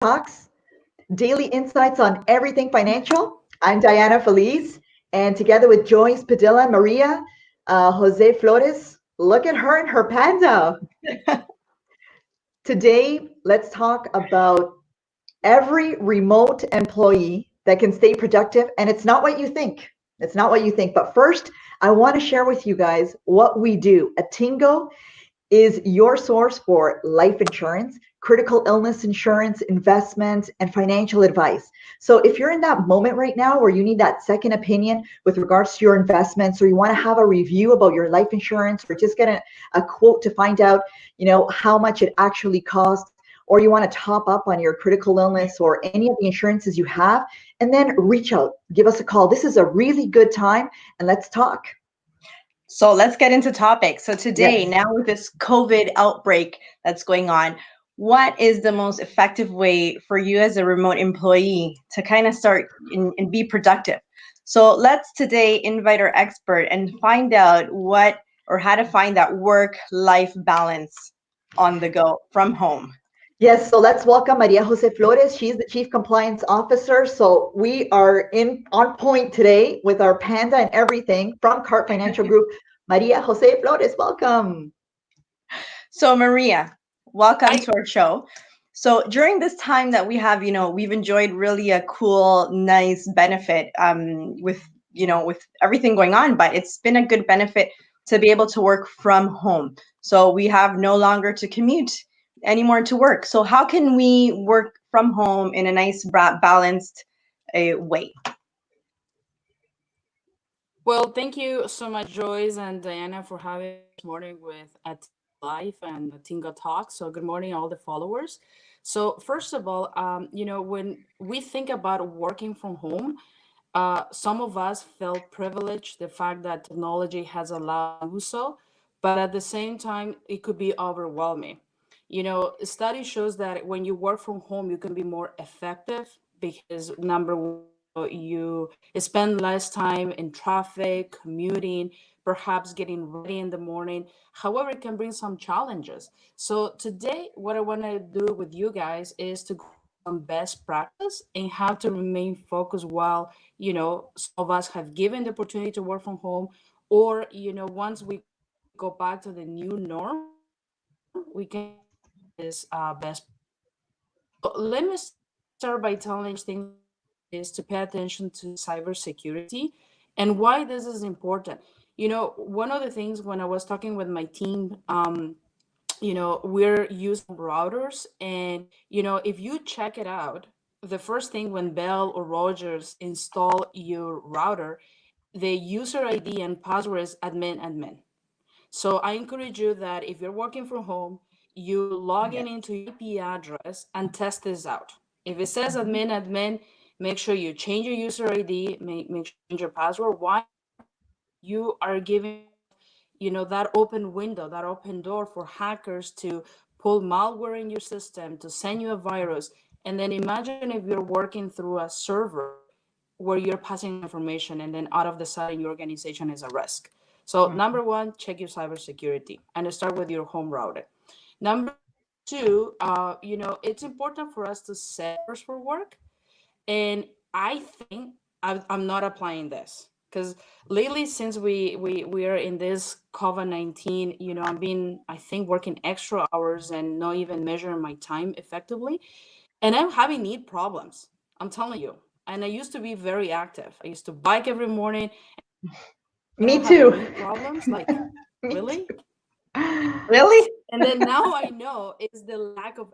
Talks, daily insights on everything financial. I'm Diana Feliz, and together with Joyce Padilla and Maria Jose Flores, look at her and her panda. Today, let's talk about every remote employee that can stay productive, and it's not what you think. It's not what you think. But first, I want to share with you guys what we do. Attingo is your source for life insurance, critical illness insurance, investment, and financial advice. So if you're in that moment right now where you need that second opinion with regards to your investments, or you want to have a review about your life insurance, or just get a quote to find out, how much it actually costs, or you want to top up on your critical illness or any of the insurances you have, and then reach out, give us a call. This is a really good time, and let's talk. So let's get into topics. So today, Yes. now with this COVID outbreak that's going on, what is the most effective way for you as a remote employee to kind of start and be productive? So let's today invite our expert and find out what or how to find that work-life balance on the go from home. Yes, so let's welcome Maria Jose Flores. She's the Chief Compliance Officer. So we are in on point today with our panda and everything from CART Financial Group. Maria Jose Flores, welcome. So Maria, welcome Hi. to our show. So during this time that we have, we've enjoyed really a cool, nice benefit with everything going on, but it's been a good benefit to be able to work from home. So we have no longer to commute anymore to work. So how can we work from home in a nice, balanced way? Well, thank you so much, Joyce and Diana, for having us this morning with at Live and Attingo Talks. So, good morning, all the followers. So, first of all, when we think about working from home, some of us felt privileged the fact that technology has allowed us to do so, but at the same time, it could be overwhelming. A study shows that when you work from home, you can be more effective because number one, you spend less time in traffic, commuting, perhaps getting ready in the morning. However, it can bring some challenges. So today, what I want to do with you guys is to go some best practice and how to remain focused while, some of us have given the opportunity to work from home, or, once we go back to the new norm, we can this best. So let me start by telling you things is to pay attention to cybersecurity and why this is important. One of the things when I was talking with my team, we're using routers, and if you check it out, the first thing when Bell or Rogers install your router, the user ID and password is admin. So I encourage you that if you're working from home, you log in Yes. into your IP address and test this out. If it says admin, make sure you change your user ID, make sure you change your password. Why? You are giving yourself, that open window, that open door for hackers to pull malware in your system, to send you a virus. And then imagine if you're working through a server where you're passing information and then out of the sudden your organization is at risk. So number one, check your cybersecurity and start with your home router. Number two, it's important for us to set hours for work. And I think I'm not applying this because lately, since we are in this COVID-19, I'm been, I think, working extra hours and not even measuring my time effectively, and I'm having knee problems. I'm telling you. And I used to be very active. I used to bike every morning. Me I'm having too. knee problems. Like, Me really? too. Really? And then now I know is the lack of.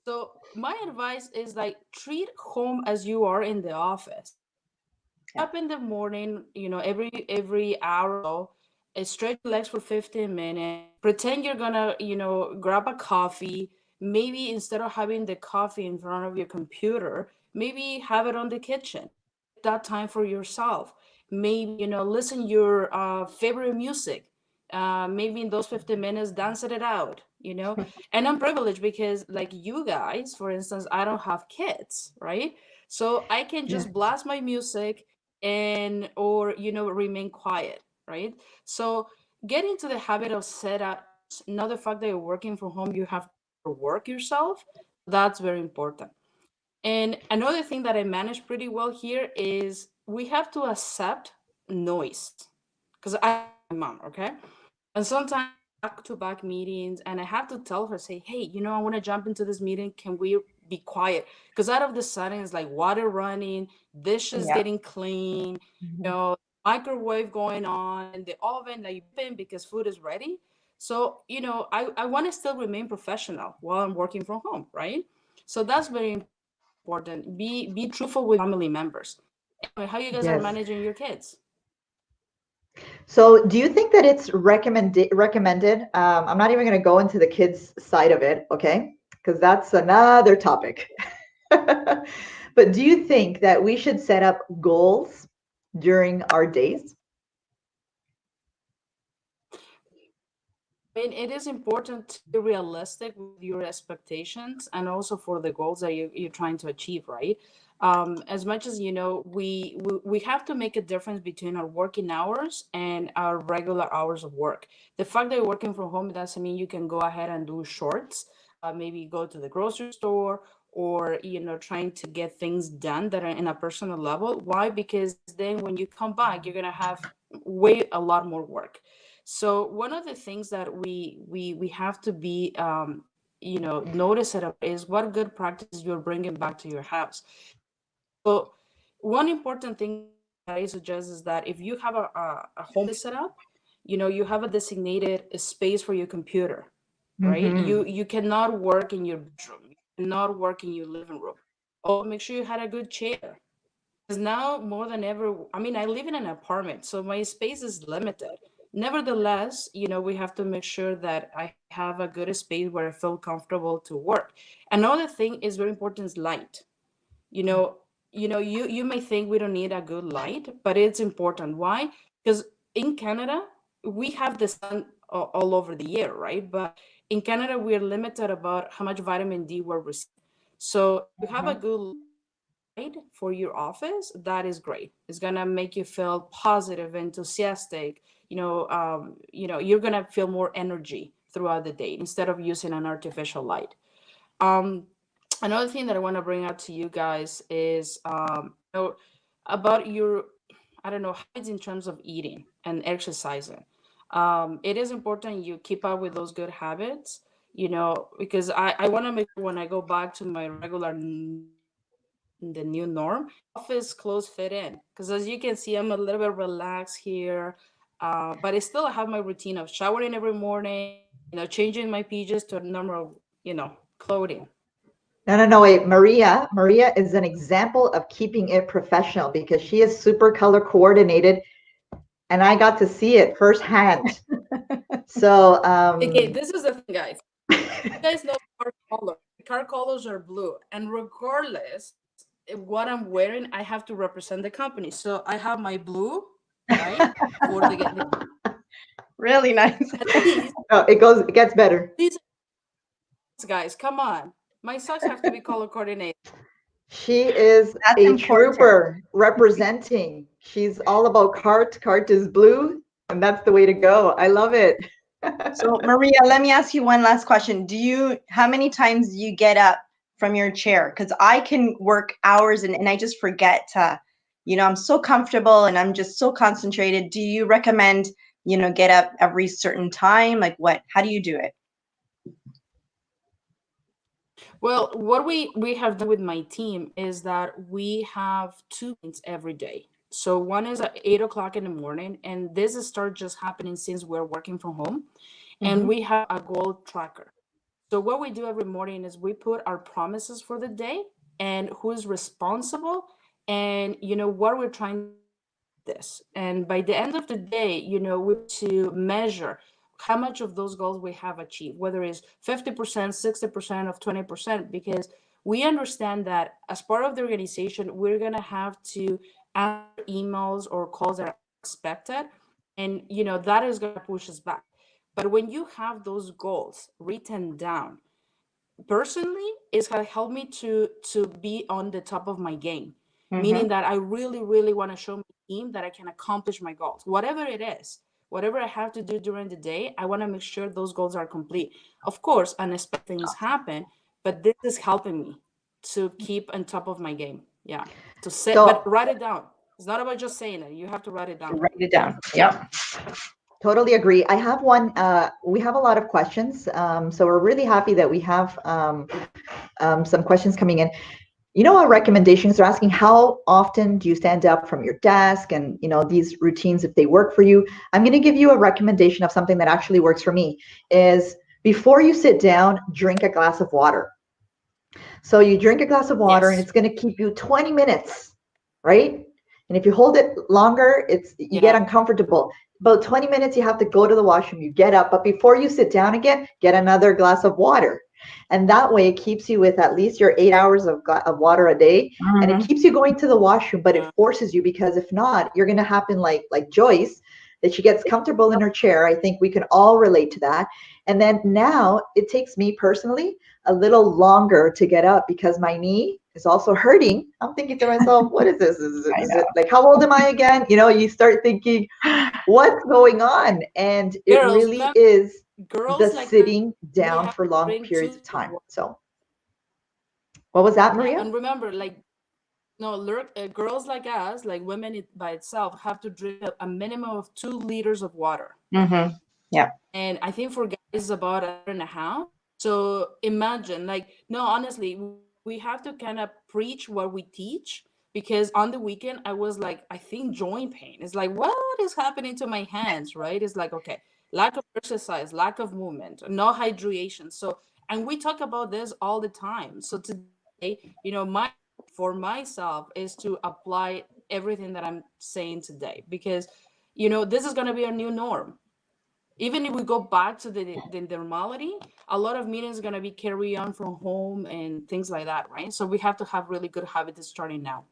So my advice is like treat home as you are in the office. Yeah. Up in the morning, every hour or so, stretch your legs for 15 minutes. Pretend you're gonna, grab a coffee. Maybe instead of having the coffee in front of your computer, maybe have it on the kitchen. Take that time for yourself. Maybe, listen your favorite music. Maybe in those 15 minutes, dance it out. And I'm privileged because, like you guys, for instance, I don't have kids, right? So I can Yes. just blast my music and or remain quiet, right? So get into the habit of set up, not the fact that you're working from home, you have to work yourself, That's very important. And another thing that I manage pretty well here is we have to accept noise. Because I my mom, okay? And sometimes back to back meetings, and I have to tell her, say, hey, I want to jump into this meeting. Can we be quiet? Because out of the sudden, it's like water running, dishes Yeah. getting clean, Mhm. microwave going on, and the oven that you open because food is ready. So, I want to still remain professional while I'm working from home, right? So that's very important. Be truthful with family members. Anyway, how you guys are Yes. managing your kids? So, do you think that it's recommended? I'm not even going to go into the kids' side of it, okay? Because that's another topic. But do you think that we should set up goals during our days? I mean, it is important to be realistic with your expectations and also for the goals that you're trying to achieve, right? As much as we have to make a difference between our working hours and our regular hours of work. The fact that you're working from home doesn't mean you can go ahead and do shorts, maybe go to the grocery store or trying to get things done that are in a personal level. Why? Because then when you come back, you're gonna have way a lot more work. So one of the things that we have to be notice it is what good practices you're bringing back to your house. So one important thing that I suggest is that if you have a home set up, you have a designated space for your computer, right? Hmm. You cannot work in your bedroom, you cannot work in your living room. Also, make sure you had a good chair. Because now more than ever, I mean, I live in an apartment, so my space is limited. Nevertheless, we have to make sure that I have a good space where I feel comfortable to work. Another thing is very important is light. You know, you may think we don't need a good light, but it's important. Why? Because in Canada, we have the sun all over the year, right? But in Canada, we're limited about how much vitamin D we're receiving. So if you have a good for your office, that is great. It's gonna make you feel positive, enthusiastic. You're gonna feel more energy throughout the day instead of using an artificial light. Um, Another thing that I want to bring out to you guys is about your, I don't know, habits in terms of eating and exercising. It is important you keep up with those good habits, because I want to make sure when I go back to my regular the new norm, office clothes fit in. Because as you can see, I'm a little bit relaxed here, but I still have my routine of showering every morning, changing my PJs to normal, clothing. No, no, no, wait. Maria is an example of keeping it professional because she is super color coordinated, and I got to see it firsthand. So, Okay, this is the thing, guys. You guys know car color. Car colors are blue, and regardless of what I'm wearing, I have to represent the company. So I have my blue, right, for the Really nice. at least oh, it gets better. these guys. Come on, my socks have to be color coordinated. She is That's a important. trooper representing. She's all about cart. Cart is blue, and that's the way to go. I love it. So Maria, let me ask you one last question. How many times do you get up from your chair? Because I can work hours and I just forget to, I'm so comfortable and I'm just so concentrated. Do you recommend, get up every certain time? Like how do you do it? Well, what we have done with my team is that we have two meetings every day. So one is at 8 o'clock in the morning, and this starts just happening since we're working from home, and Mm-hmm. we have a goal tracker. So what we do every morning is we put our promises for the day and who is responsible and what we're trying this. And by the end of the day, we to measure how much of those goals we have achieved, whether it's 50%, 60% of 20%, because we understand that as part of the organization, we're gonna have to answer emails or calls that are expected. And that is gonna push us back. But when you have those goals written down, personally, it's gonna help me to be on the top of my game, meaning Mm-hmm. that I really, really want to show my team that I can accomplish my goals, whatever it is, whatever I have to do during the day. I want to make sure those goals are complete. Of course, unexpected things happen, but this is helping me to keep on top of my game. Yeah. To say, So but write it down. It's not about just saying it. You have to write it down. Write it down. Yep. totally agree. I have one. We have a lot of questions, so we're really happy that we have some questions coming in. Our recommendations are asking how often do you stand up from your desk, and these routines, if they work for you. I'm going to give you a recommendation of something that actually works for me. Is before you sit down, drink a glass of water. So you drink a glass of water, and Yes. it's going to keep you 20 minutes, right? And if you hold it longer, you get Yeah. uncomfortable. About 20 minutes, you have to go to the washroom. You get up, but before you sit down again, get another glass of water. And that way it keeps you with at least your 8 hours of water a day. And it keeps you going to the washroom, but it forces you, because if not, you're going to happen like Joyce, that she gets comfortable in her chair. I think we can all relate to that. And then now it takes me personally a little longer to get up because my knee is also hurting. I'm thinking to myself, what is this? Is it like, how old am I again? You start thinking, what's going on? And it Girls, really remember, is the girls like sitting they down have for to long drink periods 2 of liters of time. water. So what was that, Yeah, Maria? and remember, like, no, girls like us, like women by itself, have to drink a minimum of 2 liters of water. Yeah. And I think for guys about an hour and a half. So imagine, like, no, honestly, we have to kind of preach what we teach, because on the weekend I was like, I think joint pain. It's like, what is happening to my hands, right? It's like, okay, lack of exercise, lack of movement, no hydration. So, and we talk about this all the time. So today, my for myself is to apply everything that I'm saying today, because this is going to be a new norm. Even if we go back to the normality, a lot of meetings are going to be carry on from home and things like that, right? So we have to have really good habits starting now.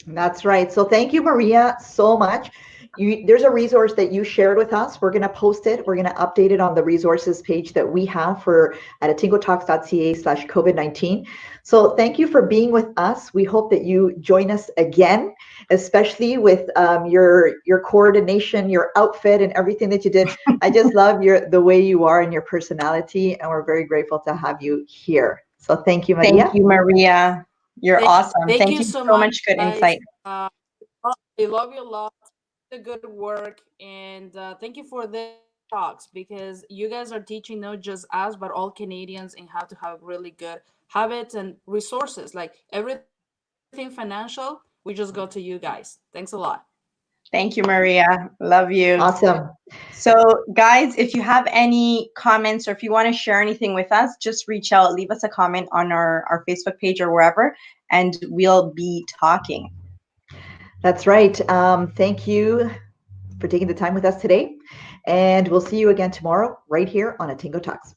That's right. So thank you, Maria, so much. There's a resource that you shared with us. We're going to post it. We're going to update it on the resources page that we have at attingotalks.ca/COVID-19. So thank you for being with us. We hope that you join us again, especially with your coordination, your outfit, and everything that you did. I just love the way you are and your personality, and we're very grateful to have you here. So thank you, Maria. Thank you, Maria. You're awesome. Thank Thank you you so so much, much. Good guys. insight. I love you a lot. The good work, and thank you for the talks, because you guys are teaching not just us but all Canadians in how to have really good habits and resources. Like everything financial, we just go to you guys. Thanks a lot. Thank you, Maria. Love you. Awesome. So, guys, if you have any comments or if you want to share anything with us, just reach out, leave us a comment on our Facebook page or wherever, and we'll be talking. That's right. Thank you for taking the time with us today. And we'll see you again tomorrow right here on Attingo Talks.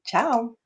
Ciao.